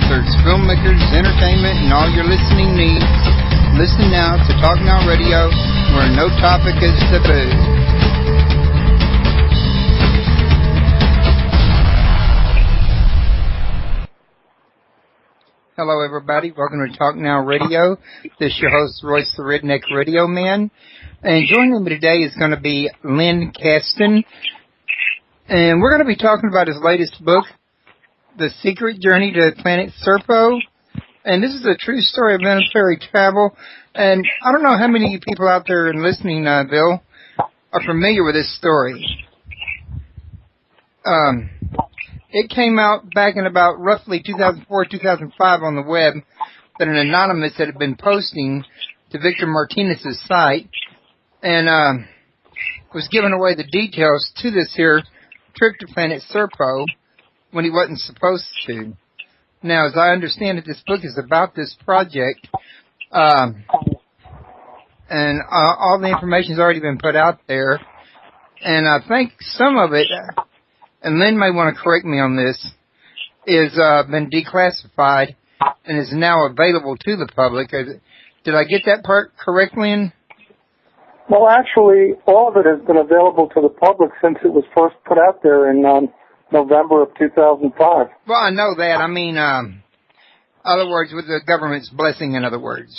authors, filmmakers, entertainment, and all your listening needs. Listen now to Talk Now Radio, where no topic is taboo. Hello, everybody. Welcome to Talk Now Radio. This is your host, Royce the Redneck Radio Man. And joining me today is going to be Lynn Caston. And we're going to be talking about his latest book, The Secret Journey to Planet Serpo. And this is a true story of military travel. And I don't know how many of you people out there listening, Bill, are familiar with this story. It came out back in about roughly 2004, 2005 on the web that an anonymous had been posting to Victor Martinez's site and was giving away the details to this here trip to Planet Serpo when he wasn't supposed to. Now, as I understand it, this book is about this project, and all the information's already been put out there, and I think some of it, and Lynn may want to correct me on this, is been declassified and is now available to the public. Did I get that part correct, Lynn? Well, actually, all of it has been available to the public since it was first put out there in November of 2005. Well, I know that. I mean, other words, with the government's blessing, in other words.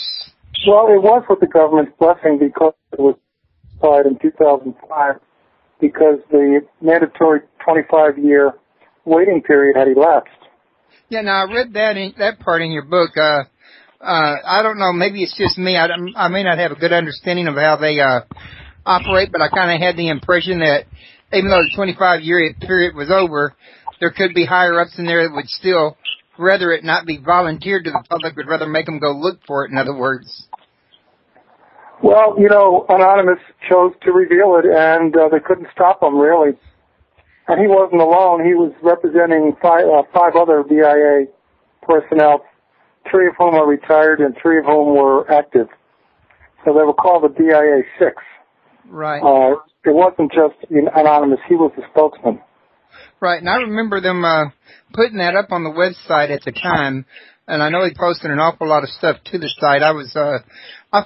Well, it was with the government's blessing because it was applied in 2005 because the mandatory 25-year waiting period had elapsed. Yeah, now I read that part in your book. I don't know, maybe it's just me. I may not have a good understanding of how they operate, but I kind of had the impression that even though the 25-year period was over, there could be higher-ups in there that would still rather it not be volunteered to the public, would rather make them go look for it, in other words. Well, you know, Anonymous chose to reveal it, and they couldn't stop him, really. And he wasn't alone. He was representing five other BIA personnel, 3 of whom are retired and 3 of whom were active. So they were called the BIA 6. Right. It wasn't just Anonymous. He was the spokesman. Right, and I remember them putting that up on the website at the time, and I know he posted an awful lot of stuff to the site. I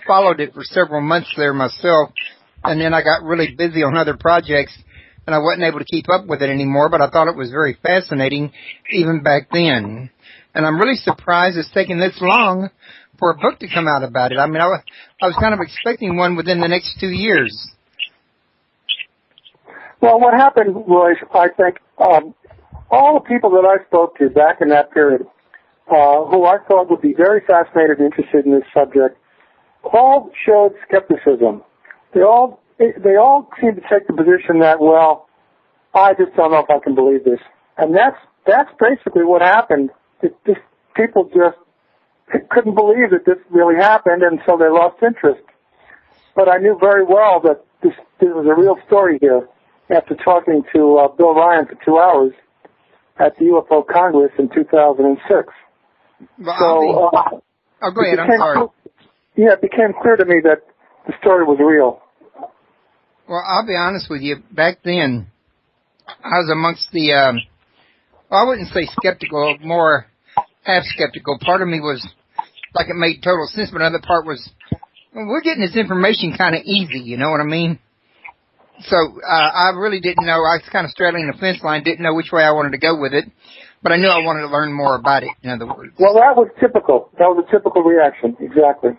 followed it for several months there myself, and then I got really busy on other projects, and I wasn't able to keep up with it anymore, but I thought it was very fascinating even back then. And I'm really surprised it's taken this long for a book to come out about it. I mean, I was kind of expecting one within the next 2 years. Well, what happened was, I think, all the people that I spoke to back in that period, who I thought would be very fascinated and interested in this subject, all showed skepticism. They all seemed to take the position that, well, I just don't know if I can believe this. And that's basically what happened. People just couldn't believe that this really happened, and so they lost interest. But I knew very well that this was a real story here after talking to Bill Ryan for 2 hours at the UFO Congress in 2006. Well, go ahead, I'm sorry. Yeah, it became clear to me that the story was real. Well, I'll be honest with you. Back then, I was amongst the, I wouldn't say skeptical, more half skeptical. Part of me was like it made total sense, but another part was, well, we're getting this information kind of easy, you know what I mean? So I really didn't know. I was kind of straddling the fence line, didn't know which way I wanted to go with it, but I knew I wanted to learn more about it, in other words. Well, that was typical. That was a typical reaction, exactly.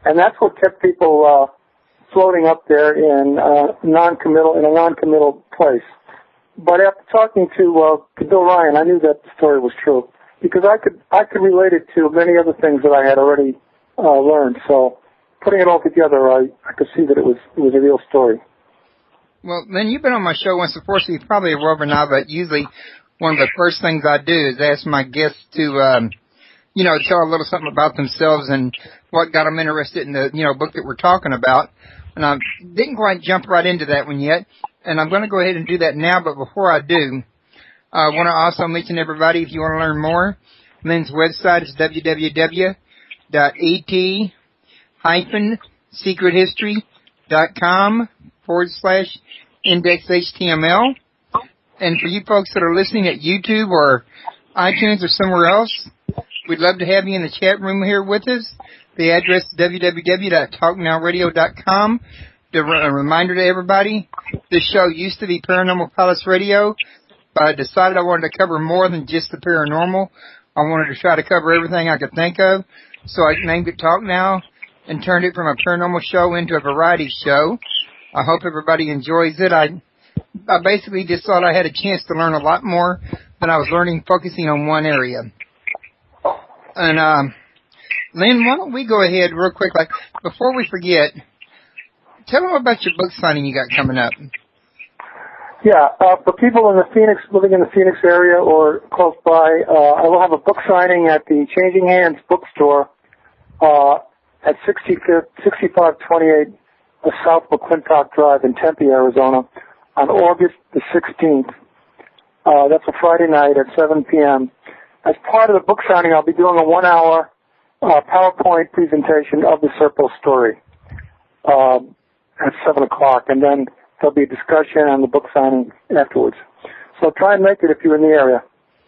And that's what kept people floating up there in a non-committal place. But after talking to Bill Ryan, I knew that the story was true because I could relate it to many other things that I had already learned. So putting it all together, I could see that it was a real story. Well, Lynn, you've been on my show once before, so you're probably aware by now, but usually one of the first things I do is ask my guests to, tell a little something about themselves and what got them interested in the, book that we're talking about. And I didn't quite jump right into that one yet, and I'm going to go ahead and do that now, but before I do, I want to also mention everybody, if you want to learn more, Lynn's website is www.et-secrethistory.com/index.html. And for you folks that are listening at YouTube or iTunes or somewhere else, We'd love to have you in the chat room here with us. The address is www.talknowradio.com. A reminder to everybody, this show used to be Paranormal Palace Radio, but I decided I wanted to cover more than just the paranormal. I wanted to try to cover everything I could think of, so I named it Talk Now and turned it from a paranormal show into a variety show. I hope everybody enjoys it. I basically just thought I had a chance to learn a lot more than I was learning focusing on one area. And, Lynn, why don't we go ahead real quick, before we forget, tell them about your book signing you got coming up. Yeah, for people in living in the Phoenix area or close by, I will have a book signing at the Changing Hands bookstore at 6528 South McClintock Drive in Tempe, Arizona, on August the 16th. That's a Friday night at 7 p.m. As part of the book signing, I'll be doing a 1-hour PowerPoint presentation of the Serpo story at 7 o'clock, and then there'll be a discussion and the book signing afterwards. So try and make it if you're in the area.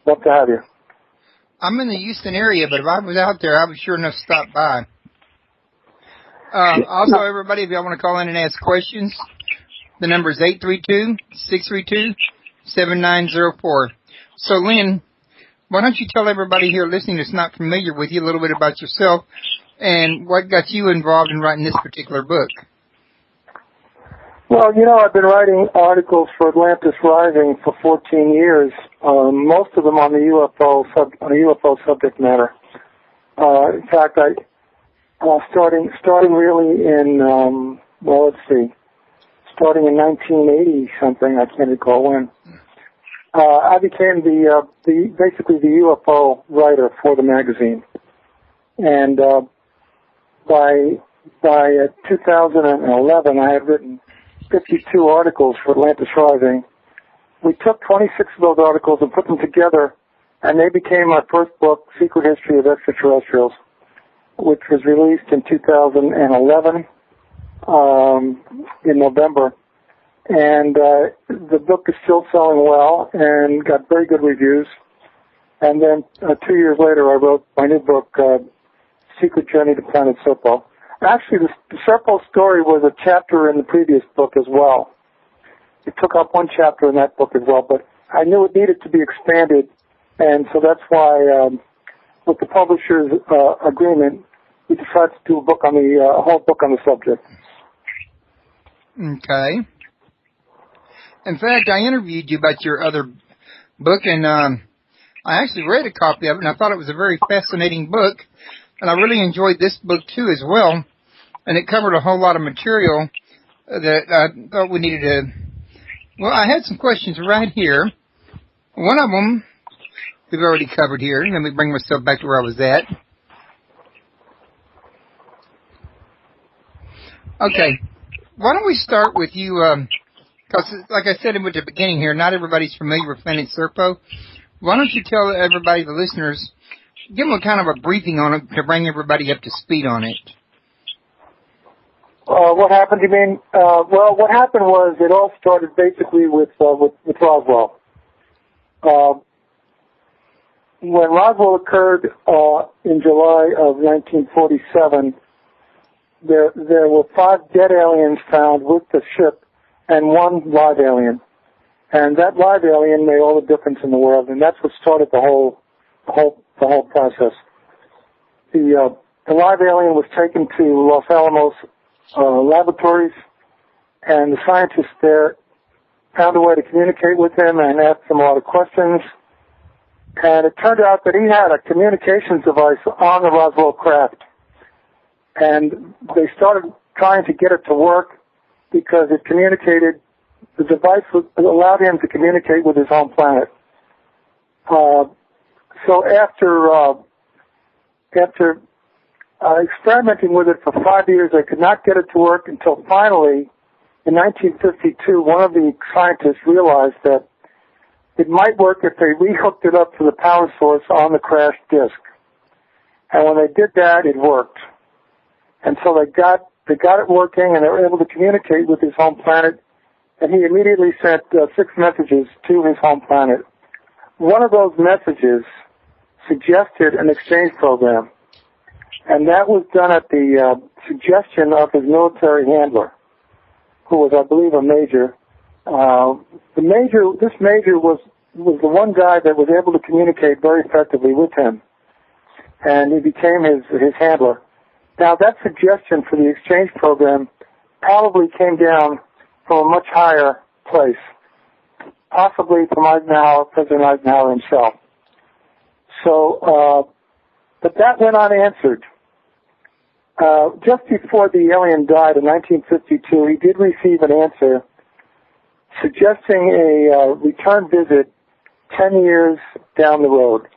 Love to have you. I'm in the Houston area, but if I was out there, I would sure enough stop by. Also, everybody, if y'all want to call in and ask questions, the number is 832-632-7904. So, Lynn, why don't you tell everybody here listening that's not familiar with you a little bit about yourself and what got you involved in writing this particular book? Well, I've been writing articles for Atlantis Rising for 14 years, most of them on the UFO subject matter. In fact, starting really in starting in 1980 something, I can't recall when. I became basically the UFO writer for the magazine, and by 2011, I had written 52 articles for Atlantis Rising. We took 26 of those articles and put them together, and they became my first book, Secret History of Extraterrestrials, which was released in 2011 in November. And the book is still selling well and got very good reviews. And then 2 years later, I wrote my new book, Secret Journey to Planet Serpo. Actually, the Serpo story was a chapter in the previous book as well. It took up one chapter in that book as well, but I knew it needed to be expanded, and so that's why, with the publisher's agreement, we decided to do a book on a whole book on the subject. Okay. In fact, I interviewed you about your other book, and I actually read a copy of it, and I thought it was a very fascinating book. And I really enjoyed this book, too, as well. And it covered a whole lot of material that I thought we needed to... Well, I had some questions right here. One of them we've already covered here. Let me bring myself back to where I was at. Okay. Why don't we start with you... Because, like I said at the beginning here, not everybody's familiar with Planet Serpo. Why don't you tell everybody, the listeners... Give them a kind of a briefing on it to bring everybody up to speed on it. What happened, you mean? Well, what happened was it all started basically with Roswell. When Roswell occurred in July of 1947, there were 5 dead aliens found with the ship and 1 live alien. And that live alien made all the difference in the world, and that's what started the whole process. The live alien was taken to Los Alamos laboratories, and the scientists there found a way to communicate with him and asked him a lot of questions. And it turned out that he had a communications device on the Roswell craft. And they started trying to get it to work because it communicated, the device allowed him to communicate with his home planet. So after experimenting with it for 5 years, they could not get it to work until finally, in 1952, one of the scientists realized that it might work if they rehooked it up to the power source on the crashed disk. And when they did that, it worked. And so they got it working, and they were able to communicate with his home planet, and he immediately sent 6 messages to his home planet. One of those messages suggested an exchange program. And that was done at the suggestion of his military handler, who was, I believe, a major. This major was the one guy that was able to communicate very effectively with him, and he became his handler. Now, that suggestion for the exchange program probably came down from a much higher place, possibly from President Eisenhower himself. So, but that went unanswered. Just before the alien died in 1952, he did receive an answer suggesting a return visit 10 years down the road.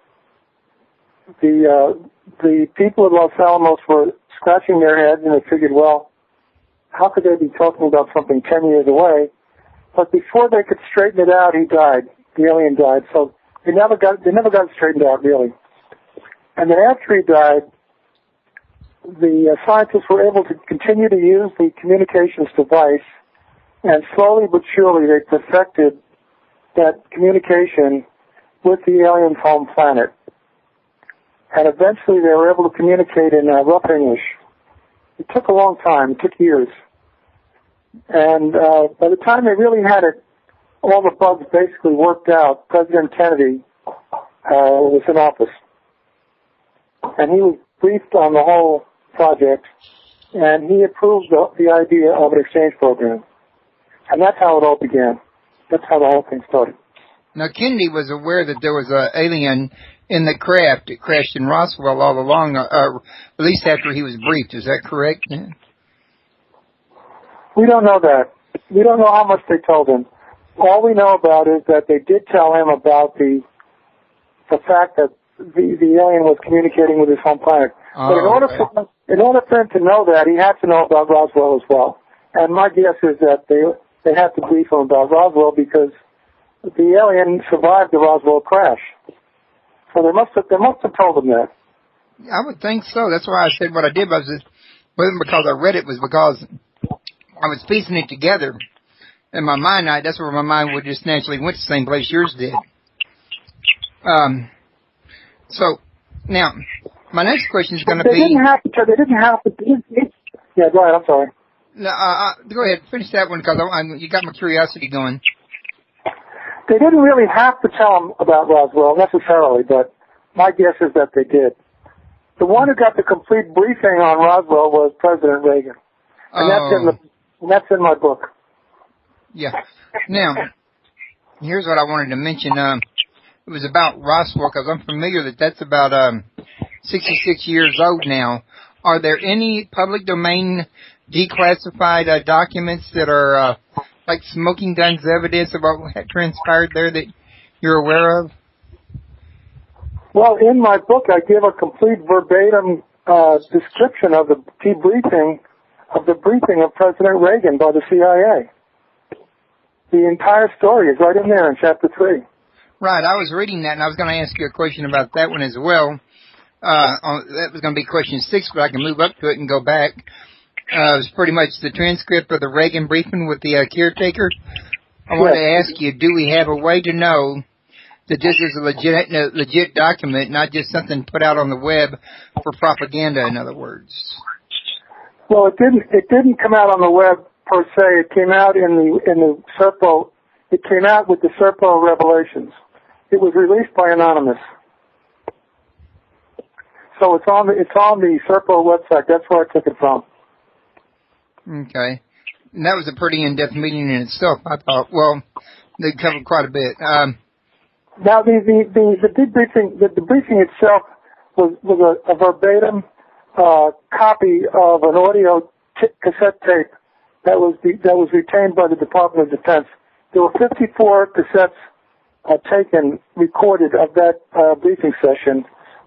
The people of Los Alamos were scratching their heads, and they figured, well, how could they be talking about something 10 years away? But before they could straighten it out, he died. The alien died. So they never got it straightened out, really. And then after he died, the scientists were able to continue to use the communications device, and slowly but surely they perfected that communication with the alien's home planet. And eventually they were able to communicate in rough English. It took a long time. It took years. And by the time they really had it, all the bugs basically worked out, President Kennedy was in office. And he was briefed on the whole project, and he approved the idea of an exchange program. And that's how it all began. That's how the whole thing started. Now, Kennedy was aware that there was an alien in the craft. It crashed in Roswell all along, at least after he was briefed. Is that correct? Yeah. We don't know that. We don't know how much they told him. All we know about is that they did tell him about the fact that the alien was communicating with his home planet. But in order for him to know that, he had to know about Roswell as well. And my guess is that they had to brief him about Roswell because the alien survived the Roswell crash. So they must have told him that. I would think so. That's why I said what I did. It wasn't because I read it. It was because I was piecing it together. In my mind, that's where my mind would just naturally went to the same place yours did. So, now, my next question is going to be... They didn't have to... Yeah, go ahead, I'm sorry. No, go ahead, finish that one, because you got my curiosity going. They didn't really have to tell him about Roswell, necessarily, but my guess is that they did. The one who got the complete briefing on Roswell was President Reagan. And that's in my book. Yeah. Now, here's what I wanted to mention. It was about Roswell, because I'm familiar that's about 66 years old now. Are there any public domain declassified documents that are like smoking guns evidence about what transpired there that you're aware of? Well, in my book, I give a complete verbatim description of the debriefing of the briefing of President Reagan by the CIA. The entire story is right in there in Chapter 3. Right, I was reading that, and I was going to ask you a question about that one as well. That was going to be question 6, but I can move up to it and go back. It was pretty much the transcript of the Reagan briefing with the caretaker. I wanted to ask you, do we have a way to know that this is a legit document, not just something put out on the web for propaganda, in other words? Well, it didn't come out on the web per se. It came out in the Serpo. It came out with the Serpo revelations. It was released by Anonymous. So it's on the Serpo website. That's where I took it from. Okay. And that was a pretty in-depth meeting in itself, I thought. Well, they covered quite a bit. Now, the briefing itself was a verbatim copy of an audio cassette tape that was retained by the Department of Defense. There were 54 cassettes recorded of that briefing session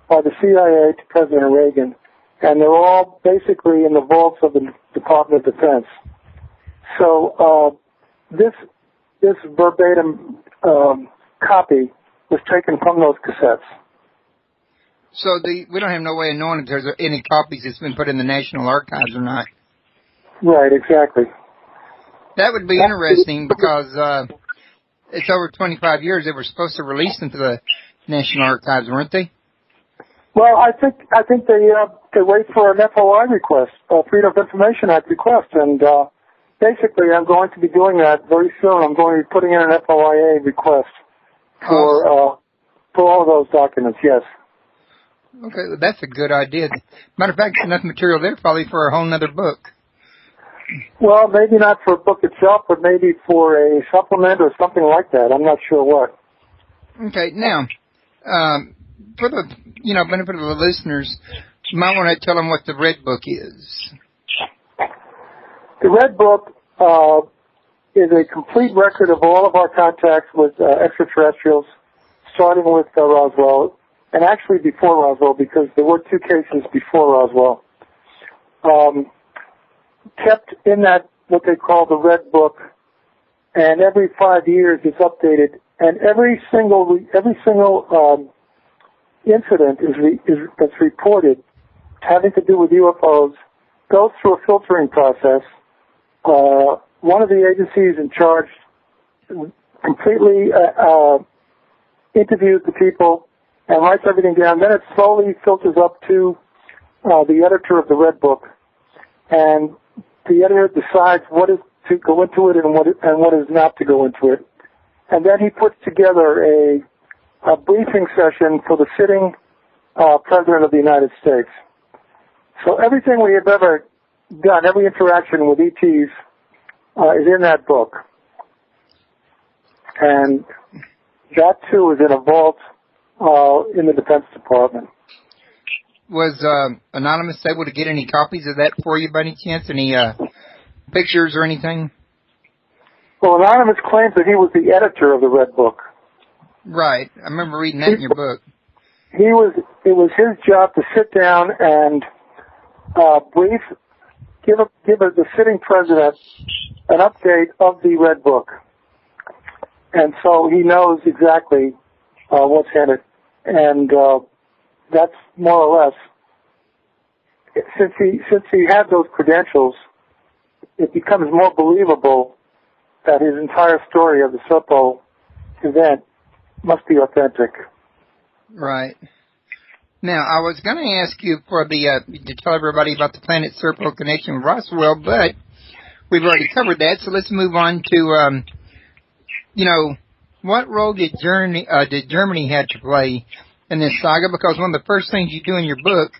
by the CIA to President Reagan, and they're all basically in the vaults of the Department of Defense. So this verbatim copy was taken from those cassettes. So we don't have no way of knowing if there's any copies that's been put in the National Archives or not. Right, exactly. That would be interesting because it's over 25 years. They were supposed to release them to the National Archives, weren't they? Well, I think they wait for an FOI request, Freedom of Information Act request, and basically I'm going to be doing that very soon. I'm going to be putting in an FOIA request for all of those documents. Yes. Okay, well, that's a good idea. Matter of fact, enough material there probably for a whole other book. Well, maybe not for a book itself, but maybe for a supplement or something like that. I'm not sure what. Okay, now, for the benefit of the listeners, you might want to tell them what the Red Book is. The Red Book is a complete record of all of our contacts with extraterrestrials, starting with Roswell, and actually before Roswell, because there were 2 cases before Roswell. Kept in that, what they call the Red Book, and every 5 years it's updated, and every single incident that's reported having to do with UFOs goes through a filtering process. One of the agencies in charge completely interviews the people and writes everything down. Then it slowly filters up to the editor of the Red Book, and the editor decides what is to go into it and what is not to go into it. And then he puts together a briefing session for the sitting President of the United States. So everything we have ever done, every interaction with ETs, is in that book. And that, too, is in a vault in the Defense Department. Was Anonymous able to get any copies of that for you by any chance? Any pictures or anything? Well, Anonymous claims that he was the editor of the Red Book. Right. I remember reading that in your book. It was his job to sit down and give the sitting president an update of the Red Book. And so he knows exactly what's in it. And that's more or less, since he had those credentials, it becomes more believable that his entire story of the Serpo event must be authentic. Right. Now, I was going to ask you to tell everybody about the Planet Serpo connection with Roswell, but we've already covered that, so let's move on to, what role did Germany have to play in this saga? Because one of the first things you do in your book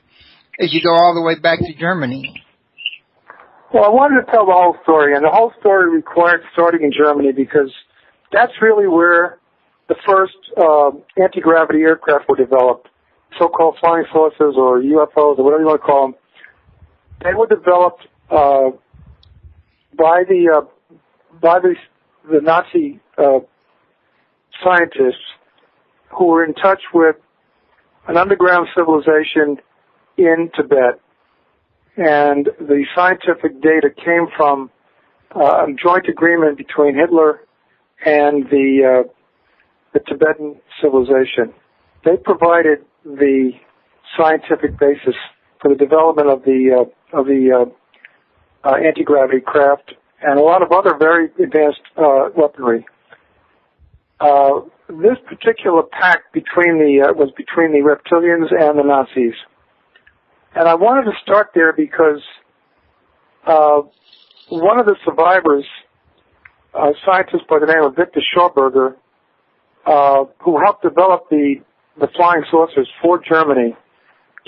is you go all the way back to Germany. Well, I wanted to tell the whole story, and the whole story required starting in Germany because that's really where the first anti-gravity aircraft were developed, so-called flying saucers or UFOs or whatever you want to call them. They were developed by the Nazi scientists who were in touch with an underground civilization in Tibet. And the scientific data came from a joint agreement between Hitler and the Tibetan civilization. They provided the scientific basis for the development of the anti-gravity craft and a lot of other very advanced weaponry. This particular pact was between the reptilians and the Nazis. And I wanted to start there because one of the survivors, a scientist by the name of Victor Schauberger, who helped develop the flying saucers for Germany,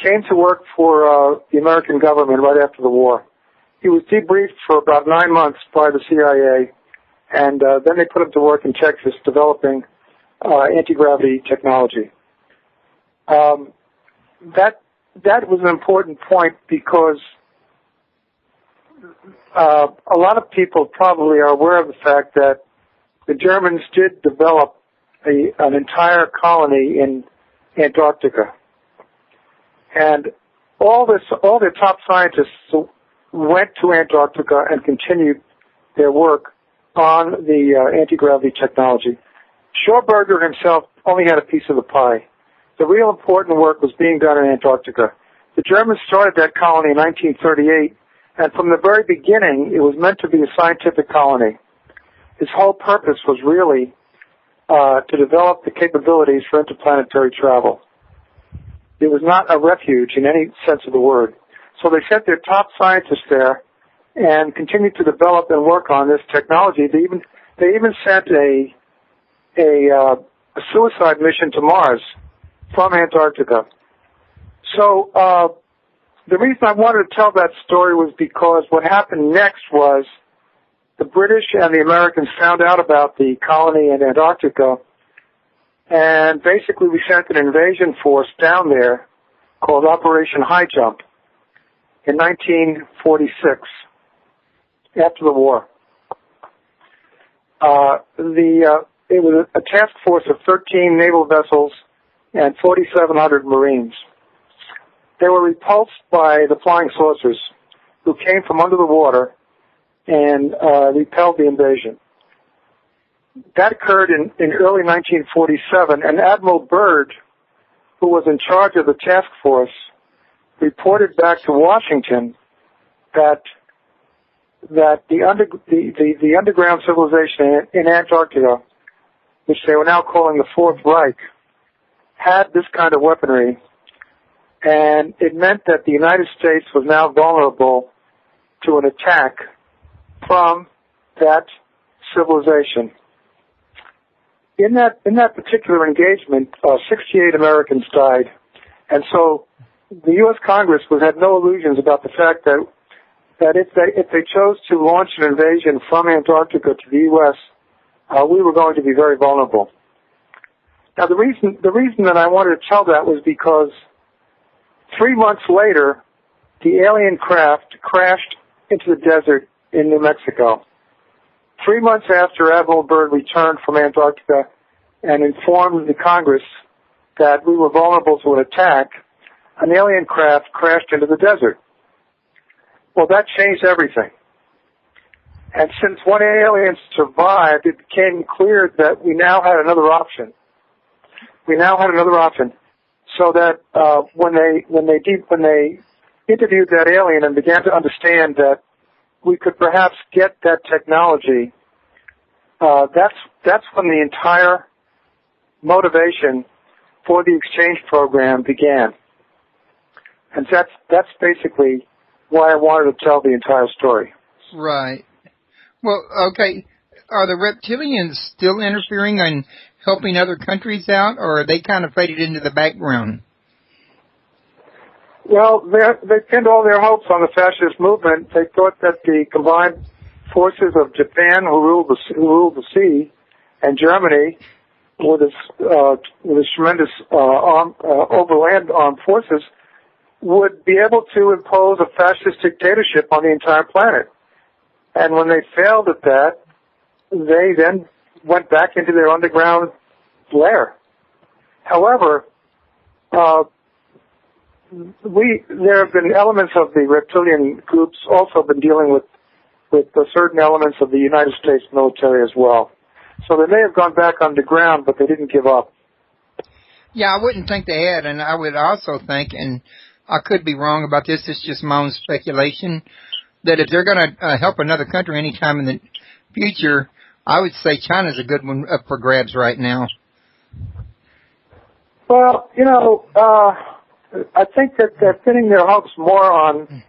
came to work for the American government right after the war. He was debriefed for about 9 months by the CIA, and then they put him to work in Texas developing anti-gravity technology. That was an important point because a lot of people probably are aware of the fact that the Germans did develop an entire colony in Antarctica. And all their top scientists went to Antarctica and continued their work on the anti-gravity technology. Schauberger himself only had a piece of the pie. The real important work was being done in Antarctica. The Germans started that colony in 1938, and from the very beginning, it was meant to be a scientific colony. Its whole purpose was really to develop the capabilities for interplanetary travel. It was not a refuge in any sense of the word. So they sent their top scientists there and continued to develop and work on this technology. They even sent a suicide mission to Mars from Antarctica. So the reason I wanted to tell that story was because what happened next was the British and the Americans found out about the colony in Antarctica, and basically we sent an invasion force down there called Operation High Jump in 1946, after the war. It was a task force of 13 naval vessels and 4,700 Marines. They were repulsed by the flying saucers, who came from under the water and repelled the invasion. That occurred in early 1947, and Admiral Byrd, who was in charge of the task force, reported back to Washington that the underground civilization in Antarctica, which they were now calling the Fourth Reich, had this kind of weaponry, and it meant that the United States was now vulnerable to an attack from that civilization. In that particular engagement, 68 Americans died, and so the U.S. Congress had no illusions about the fact that if they chose to launch an invasion from Antarctica to the U.S., we were going to be very vulnerable. Now, the reason that I wanted to tell that was because 3 months later, the alien craft crashed into the desert in New Mexico. 3 months after Admiral Byrd returned from Antarctica and informed the Congress that we were vulnerable to an attack, an alien craft crashed into the desert. Well, that changed everything. And since one alien survived, it became clear that we now had another option. So that when they interviewed that alien and began to understand that we could perhaps get that technology, that's when the entire motivation for the exchange program began. And that's basically why I wanted to tell the entire story. Right. Well, okay. Are the reptilians still interfering and helping other countries out, or are they kind of faded into the background? Well, they pinned all their hopes on the fascist movement. They thought that the combined forces of Japan, who ruled the sea, and Germany, with its tremendous overland armed forces, would be able to impose a fascist dictatorship on the entire planet. And when they failed at that, they then went back into their underground lair. However, there have been elements of the reptilian groups also been dealing with certain elements of the United States military as well. So they may have gone back underground, but they didn't give up. Yeah, I wouldn't think they had, and I would also think, and I could be wrong about this, it's just my own speculation, that if they're going to help another country anytime in the future, I would say China's a good one up for grabs right now. Well, I think that they're pinning their hopes more on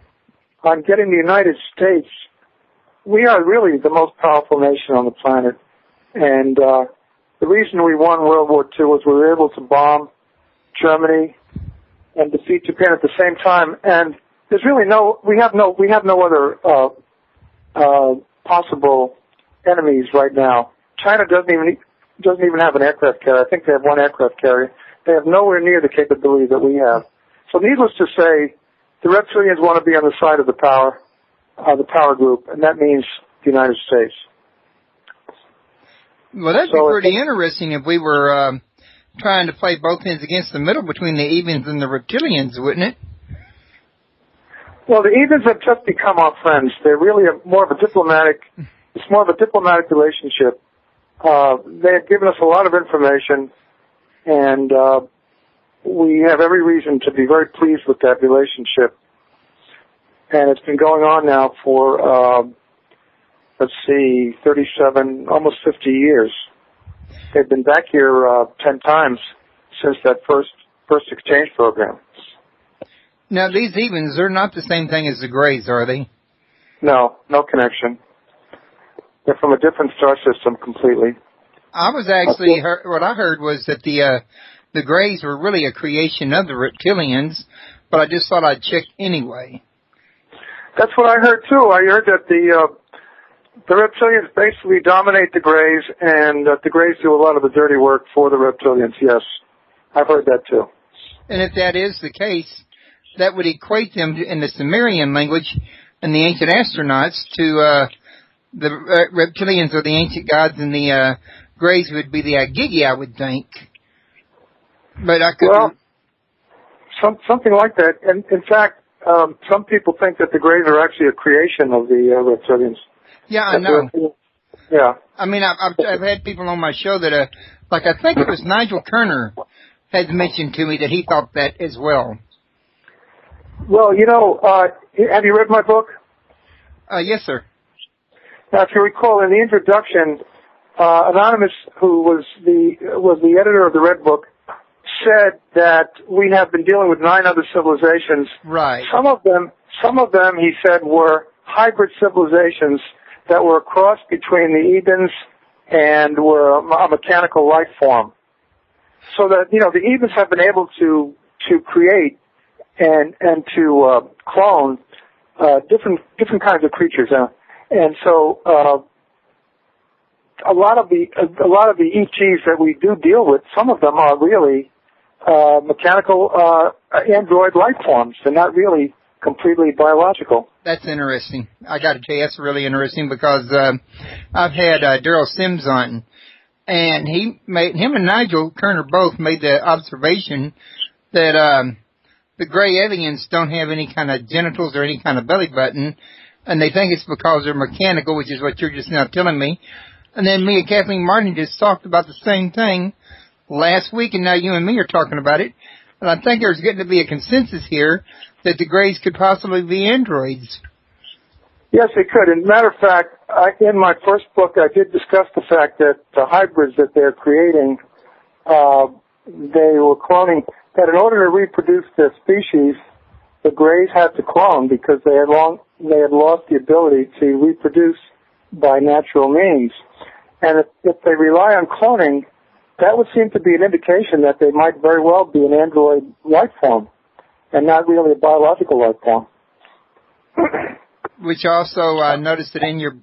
getting the United States. We are really the most powerful nation on the planet, and the reason we won World War II was we were able to bomb Germany and defeat Japan at the same time. And there's really we have no other possible enemies right now. China doesn't even have an aircraft carrier. I think they have one aircraft carrier. They have nowhere near the capability that we have. So needless to say, the reptilians want to be on the side of the power group, and that means the United States. Well, that'd be pretty interesting if we were trying to play both ends against the middle between the Evens and the reptilians, wouldn't it? Well, the Evens have just become our friends. They're really more of a diplomatic relationship. They have given us a lot of information, and we have every reason to be very pleased with that relationship. And it's been going on now for, 37, almost 50 years. They've been back here 10 times since that first first exchange program. Now, these evens, they're not the same thing as the grays, are they? No connection. They're from a different star system completely. I was actually, what I heard was that the grays were really a creation of the reptilians, but I just thought I'd check anyway. That's what I heard too. I heard that the reptilians basically dominate the grays, and that the grays do a lot of the dirty work for the reptilians. Yes, I've heard that too. And if that is the case, that would equate them in the Sumerian language and the ancient astronauts to the reptilians or the ancient gods, and the grays would be the Agigi, I would think. But I could. Well, something like that. And in fact, some people think that the grays are actually a creation of the reptilians. Yeah, I know. Yeah. I mean, I've had people on my show that, like I think it was Nigel Kerner had mentioned to me that he thought that as well. Well, have you read my book? Yes, sir. Now, if you recall, in the introduction, Anonymous, who was the editor of the Red Book, said that we have been dealing with 9 other civilizations. Right. Some of them, he said, were hybrid civilizations that were a cross between the Ebens and were a mechanical life form. So that, the Ebens have been able to create and to clone different kinds of creatures. And so a lot of the ETs that we do deal with, some of them are really mechanical android life forms. They're not really completely biological. That's interesting. I got to tell you, that's really interesting because I've had Daryl Sims on, and him and Nigel Kerner both made the observation that the gray aliens don't have any kind of genitals or any kind of belly button, and they think it's because they're mechanical, which is what you're just now telling me. And then me and Kathleen Martin just talked about the same thing last week, and now you and me are talking about it. And I think there's getting to be a consensus here that the grays could possibly be androids. Yes, they could. As a matter of fact, in my first book, I did discuss the fact that the hybrids that they're creating, they were cloning, that in order to reproduce their species, the grays had to clone because they had lost the ability to reproduce by natural means. And if they rely on cloning, that would seem to be an indication that they might very well be an android life form and not really a biological life form. Which also, I noticed that in your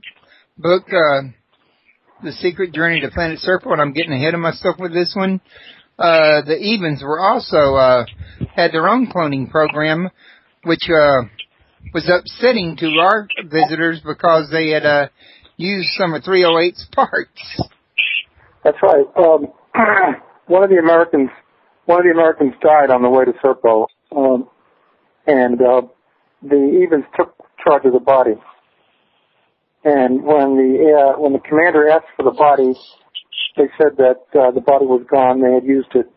book, The Secret Journey to Planet Serpo, and I'm getting ahead of myself with this one, the Ebens were also, had their own cloning program, which was upsetting to our visitors because they had used some of 308's parts. That's right. One of the Americans died on the way to Serpo, and the Ebens took charge of the body. And when the commander asked for the body, they said that the body was gone. They had used it.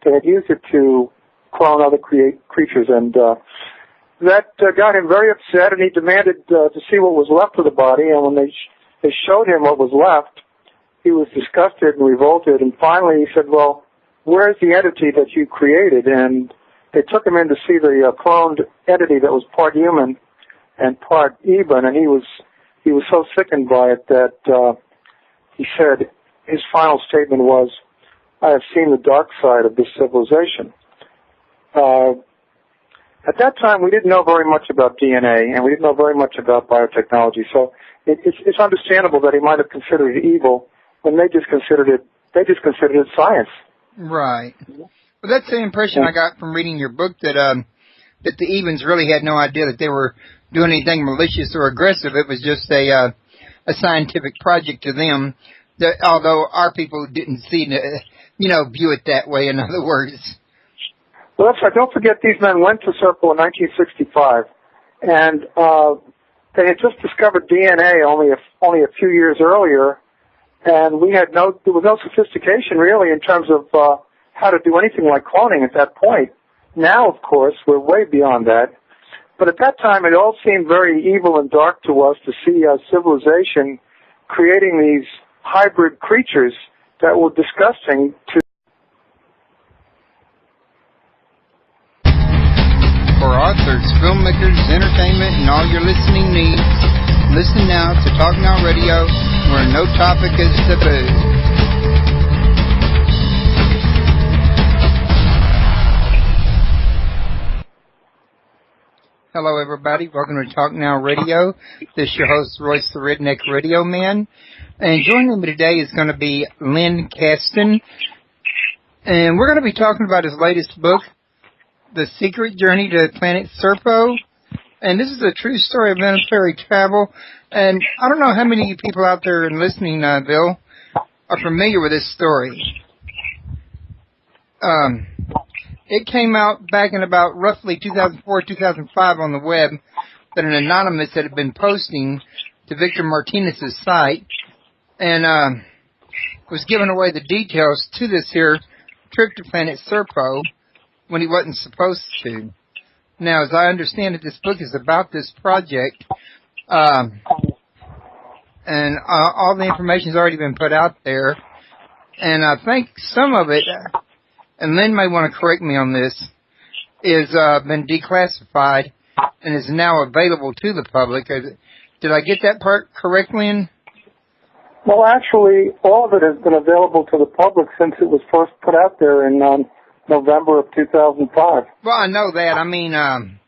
They had used it to clone other creatures, and that got him very upset. And he demanded to see what was left of the body. And when they showed him what was left, he was disgusted and revolted. And finally, he said, "Well, where's the entity that you created?" And they took him in to see the cloned entity that was part human and part Eben, and he was so sickened by it that he said his final statement was, "I have seen the dark side of this civilization." At that time, we didn't know very much about DNA, and we didn't know very much about biotechnology, so it's understandable that he might have considered it evil when they just considered it science. Right. Well, that's the impression I got from reading your book, that the Ebens really had no idea that they were doing anything malicious or aggressive. It was just a scientific project to them, that, although our people didn't view it that way, in other words. Well, that's right. Don't forget, these men went to Serpo in 1965, and they had just discovered DNA only a few years earlier, and there was no sophistication really in terms of how to do anything like cloning at that point. Now, of course, we're way beyond that. But at that time, it all seemed very evil and dark to us to see a civilization creating these hybrid creatures that were disgusting to. speakers, entertainment, and all your listening needs. Listen now to Talk Now Radio, where no topic is taboo. Hello, everybody. Welcome to Talk Now Radio. This is your host, Royce the Redneck Radio Man. And joining me today is going to be Lynn Caston. And we're going to be talking about his latest book, The Secret Journey to Planet Serpo. And this is a true story of military travel. And I don't know how many of you people out there and listening, Bill, are familiar with this story. It came out back in about roughly 2004, 2005 on the web that an anonymous had been posting to Victor Martinez's site and was giving away the details to this here trip to Planet Serpo when he wasn't supposed to. Now, as I understand it, this book is about this project, and all the information has already been put out there, and I think some of it, and Lynn may want to correct me on this, is been declassified and is now available to the public. Did I get that part correct, Lynn? Well, actually, all of it has been available to the public since it was first put out there in November of 2005. Well, I know that. I mean, in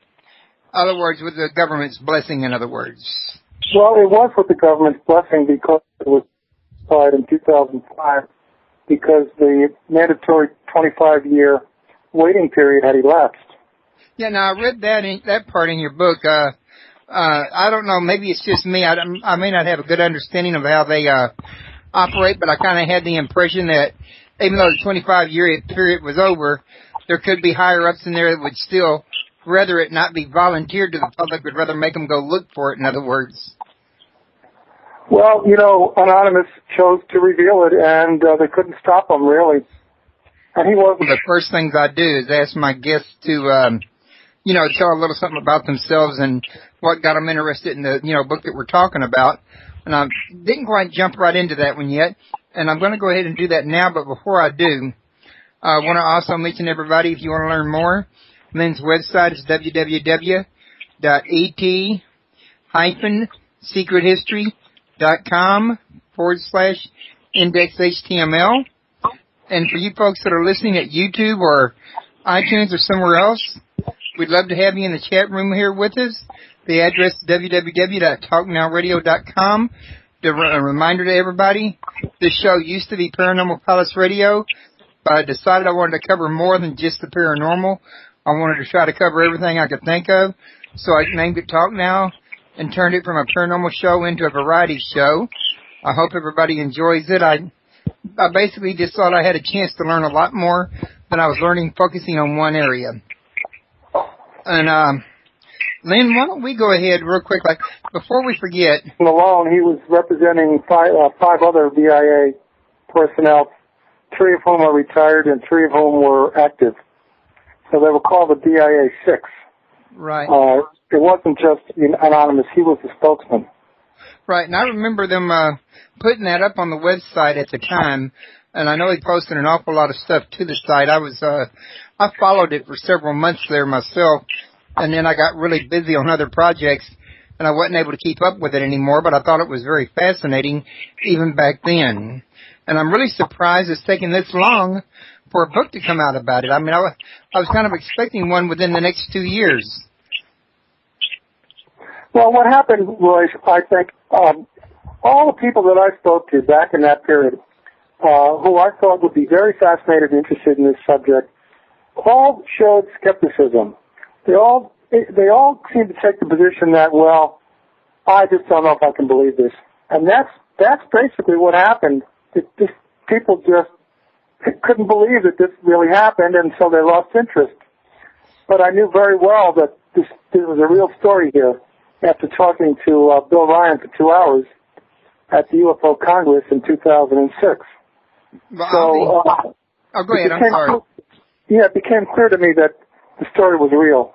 other words, with the government's blessing, in other words. Well, it was with the government's blessing because it was applied in 2005 because the mandatory 25-year waiting period had elapsed. Yeah, now I read that part in your book. I don't know, maybe it's just me. I may not have a good understanding of how they operate, but I kind of had the impression that even though the 25-year period was over, there could be higher-ups in there that would still rather it not be volunteered to the public, would rather make them go look for it, in other words. Well, you know, Anonymous chose to reveal it, and they couldn't stop him, really. And he wasn't. The first things I do is ask my guests to, tell a little something about themselves and what got them interested in the, book that we're talking about. And I didn't quite jump right into that one yet, and I'm going to go ahead and do that now. But before I do, I want to also mention everybody, if you want to learn more, Lynn's website is www.et-secrethistory.com/index.html. And for you folks that are listening at YouTube or iTunes or somewhere else, we'd love to have you in the chat room here with us. The address is www.talknowradio.com. A reminder to everybody, this show used to be Paranormal Palace Radio, but I decided I wanted to cover more than just the paranormal. I wanted to try to cover everything I could think of, so I named it Talk Now and turned it from a paranormal show into a variety show. I hope everybody enjoys it. I basically just thought I had a chance to learn a lot more than I was learning focusing on one area. And, Lynn, why don't we go ahead real quick, before we forget. Alone, he was representing five other VIA personnel, 3 of whom are retired and 3 of whom were active. So they were called the VIA 6. Right. It wasn't just Anonymous, he was the spokesman. Right, and I remember them putting that up on the website at the time, and I know he posted an awful lot of stuff to the site. I followed it for several months there myself, and then I got really busy on other projects, and I wasn't able to keep up with it anymore, but I thought it was very fascinating even back then. And I'm really surprised it's taken this long for a book to come out about it. I mean, I was kind of expecting one within the next 2 years. Well, what happened was, I think, all the people that I spoke to back in that period, who I thought would be very fascinated and interested in this subject, all showed skepticism. They all seemed to take the position that, well, I just don't know if I can believe this. And that's basically what happened. People just couldn't believe that this really happened, and so they lost interest. But I knew very well that this was a real story here after talking to Bill Ryan for 2 hours at the UFO Congress in 2006. Well, go ahead, I'm sorry. It became clear to me that the story was real.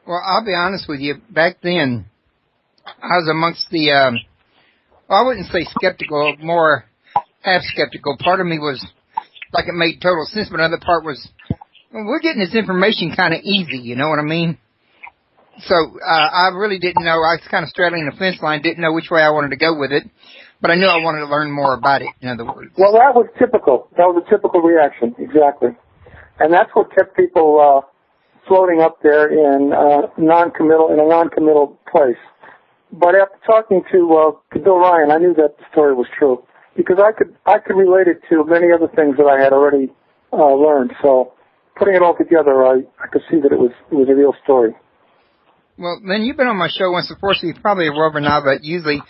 Well, I'll be honest with you. Back then, I was amongst the, I wouldn't say skeptical, more half skeptical. Part of me was like it made total sense, but another part was, well, we're getting this information kind of easy, you know what I mean? So I really didn't know. I was kind of straddling the fence line, didn't know which way I wanted to go with it, but I knew I wanted to learn more about it, in other words. Well, that was typical. That was a typical reaction, exactly. And that's what kept people floating up there in a non-committal place. But after talking to Bill Ryan, I knew that the story was true because I could relate it to many other things that I had already learned. So putting it all together, I could see that it was a real story. Well, Lynn, you've been on my show once before, so you're probably aware by now, but usually